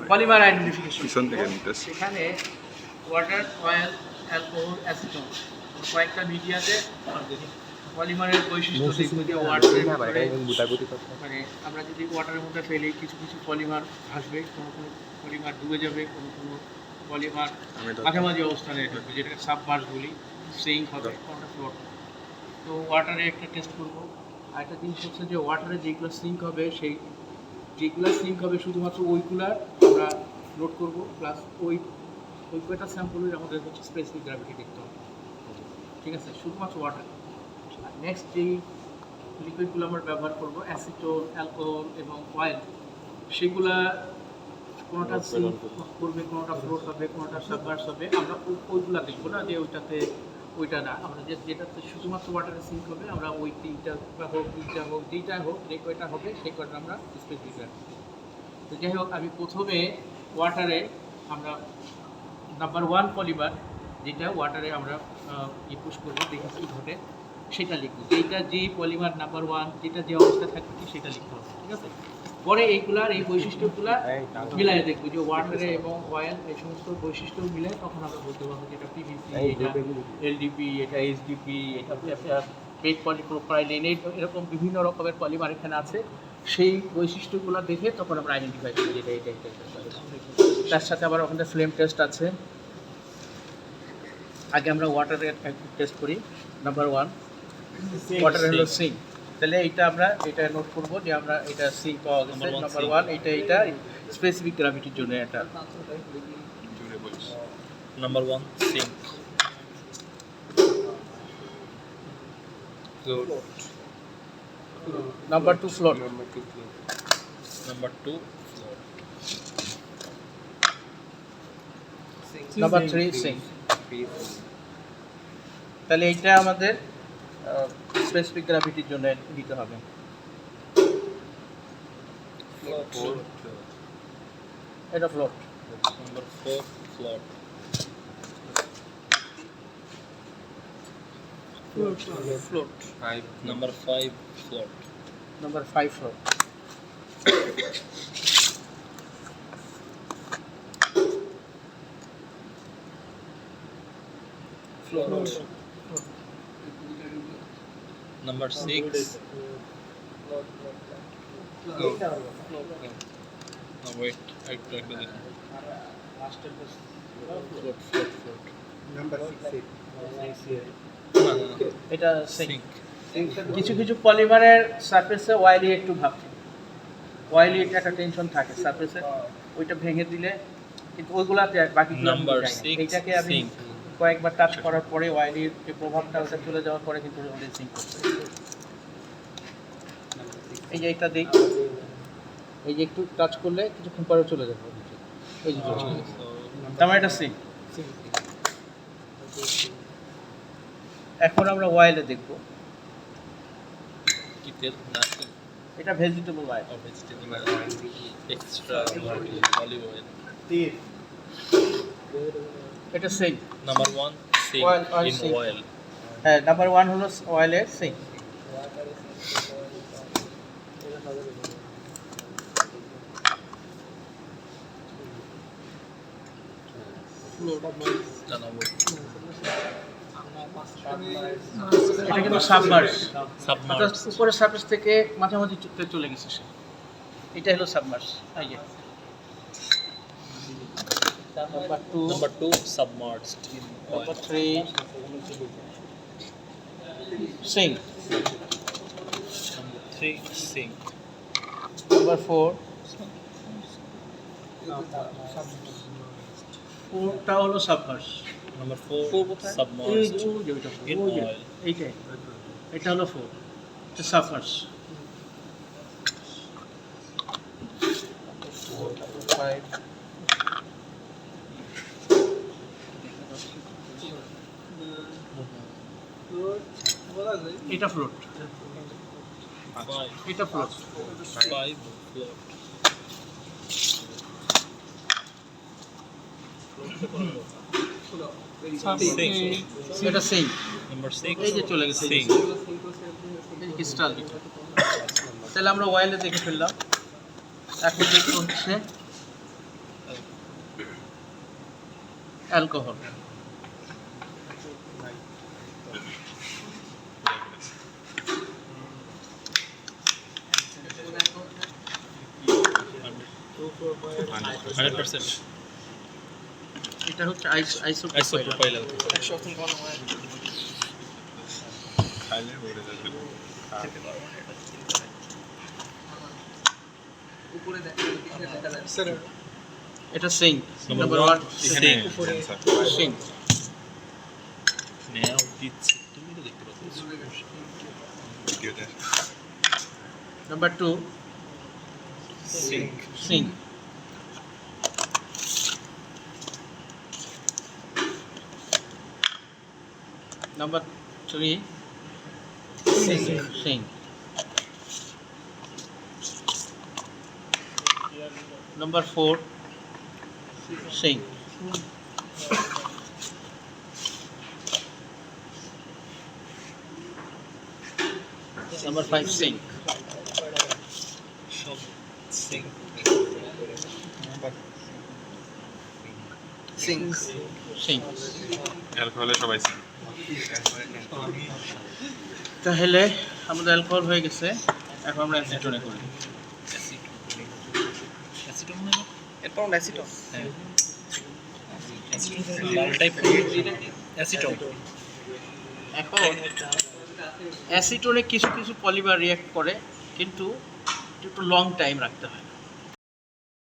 Polymer identification পিছন থেকে নিতেছি। সেখানে ওয়াটার, অয়েল, অ্যালকোহল, অ্যাসিটন কয়েকটা মিডিয়াতে পলিমারের বৈশিষ্ট্য দেখব যে ওয়াটারের মানে আমরা যদি ওয়াটারের মধ্যে ফেলি কিছু কিছু পলিমার ভাসবে, কোনো কোনো পলিমার ডুবে যাবে, কোনো কোনো পলিমার মাঝামাঝি অবস্থানে থাকবে, যেটাকে সাবমার্জ বলি, সিঙ্ক হবে, কোনোটা ফ্লোট হবে। তো ওয়াটারে একটা টেস্ট করবো। আর একটা জিনিস হচ্ছে যে ওয়াটারে যেগুলো সিঙ্ক হবে যেগুলো সিঙ্ক হবে শুধুমাত্র ওইগুলার আমরা নোট করবো, প্লাস ওই কয়টা স্যাম্পলের আমাদের হচ্ছে স্পেসিফিক গ্র্যাভিটি দেখতে হবে। ঠিক আছে, শুধুমাত্র ওয়াটার। আর নেক্সট যেই লিকুইডগুলো আমরা ব্যবহার করবো অ্যাসিটোন, অ্যালকোহল এবং অয়েল, সেগুলা কোনোটা সিঙ্ক করবে, কোনোটা ফ্লোট হবে, কোনোটা সাবমার্জ হবে। আমরা ওইগুলা দেখবো না যে ওইটা না, আমরা যেটাতে শুধুমাত্র ওয়াটারে সিঙ্ক হবে আমরা ওই তিনটা হোক যেইটা হোক যে কয়টা হবে সেই কয়টা আমরা স্পেসিফিক রাখবো। তো যাই হোক, আমি প্রথমে ওয়াটারে আমরা নাম্বার 1 পলিমার যেটা ওয়াটারে আমরা পুশ করবো, দেখি কী ঘটে সেটা লিখবো। যেটা যে পলিমার নাম্বার 1 যেটা যে অবস্থায় থাকবে সেটা লিখতে হবে। ঠিক আছে, পরে এইগুলার এই বৈশিষ্ট্যগুলা মিলাই দেখবো যে ওয়াটারে এবং অয়েল এই সমস্ত বৈশিষ্ট্য মিলে তখন আমরা বলতে পারবো যে এটা পিভিসি, এটা এলডিপি, এটা এইচডিপি, এটা পেট পলিপ্রোপাইলিন, এরকম বিভিন্ন রকমের পলিমার এখানে আছে। সেই বৈশিষ্ট্যগুলো দেখে তখন আমরা আইডেন্টিফাই করি যে এটা। তার সাথে আবার ওখানে ফ্লেম টেস্ট আছে। আগে আমরা ওয়াটারের টেস্ট করি। নাম্বার 1 ওয়াটার হলো সিঙ্ক, তাহলে এটা নোট করবো যে আমরা এটা সিঙ্ক পাওয়া গেছে। নাম্বার 1 এটা স্পেসিফিক গ্র্যাভিটির জন্য এটা number 1 sink, number 2 float, number 2 number 3 sink. তাহলে এইটা আমাদের স্পেসিফিক গ্র্যাভিটির জন্য দিতে হবে। এটা float. Number 4 float, float. Number 5 float, number 5 float. Float. Number 6 wait একটু দেখুন, ফ্লোট ফ্লোট ফ্লোট, নাম্বার 6 না এটা সিঙ্ক। কিছু কিছু পলিমারের সারফেসে অয়েলি একটু ভাব থাকে, অয়েলি একটা টেনশন থাকে সারফেসে, ওইটা ভেঙে দিলে কিন্তু ওইগুলাতে বাকিগুলো নাম্বার যায় না। 6 এইটাকে আমি সিঙ্ক, কয়েকবার টাচ করার পরে অয়েলির যে প্রভাবটা ওটা চলে যাওয়ার পরে কিন্তু ওটা সিঙ্ক করছে। এই যে এটা দেখ, এই যে একটু টাচ করলে কিছুক্ষণ পরে চলে যাবে, এই যে চলে গেছে। তার মানে এটা সিঙ্ক। এখন আমরা অয়েলে দেখব, কি তেল না এটা vegetable oil. Vegetable extra olive oil. এটা sink. Number 1 sink Oil, in sink. Oil, হ্যাঁ, নাম্বার 1 হলো অয়েলের সিঙ্ক। এটা কিন্তু সাবমার্জ, অর্থাৎ উপরের সারফেস থেকে মাঝামাঝি চলে গেছে সে, এটা হলো সাবমার্জ। এই যে number 2 submerged in oil, number 3 sink, number 3 sink, number 4 4টা হলো submerge. Number 4 submerged in oil, এইটাই, এটা হলো 4, এটা সাবমার্জ। 5 এটা ফ্লোট, 5 এটা ফ্লোট। 5 ফ্লোট, এটা সিঙ্ক। নাম্বার এই 6 যে চলে গেছে সিঙ্ক, ক্রিস্টাল। তাহলে আমরা অয়েলে দেখে ফেললাম। এখন যেটা হচ্ছে অ্যালকোহল। এটা হচ্ছে আইসোপ্রোপাইল। এটা sink number 1 sink. Number 2 sink. Number 3 sink. Number 4 sink. Number 5 sink. Sink. অ্যালকোহলে সবাই সিং। তাহলে আমাদের অ্যালকোহল হয়ে গেছে, এখন আমরা অ্যাসিটোনে করি। এখন অ্যাসিটোনে কিছু কিছু পলিমার রিঅ্যাক্ট করে, কিন্তু একটু লং টাইম রাখতে হয়।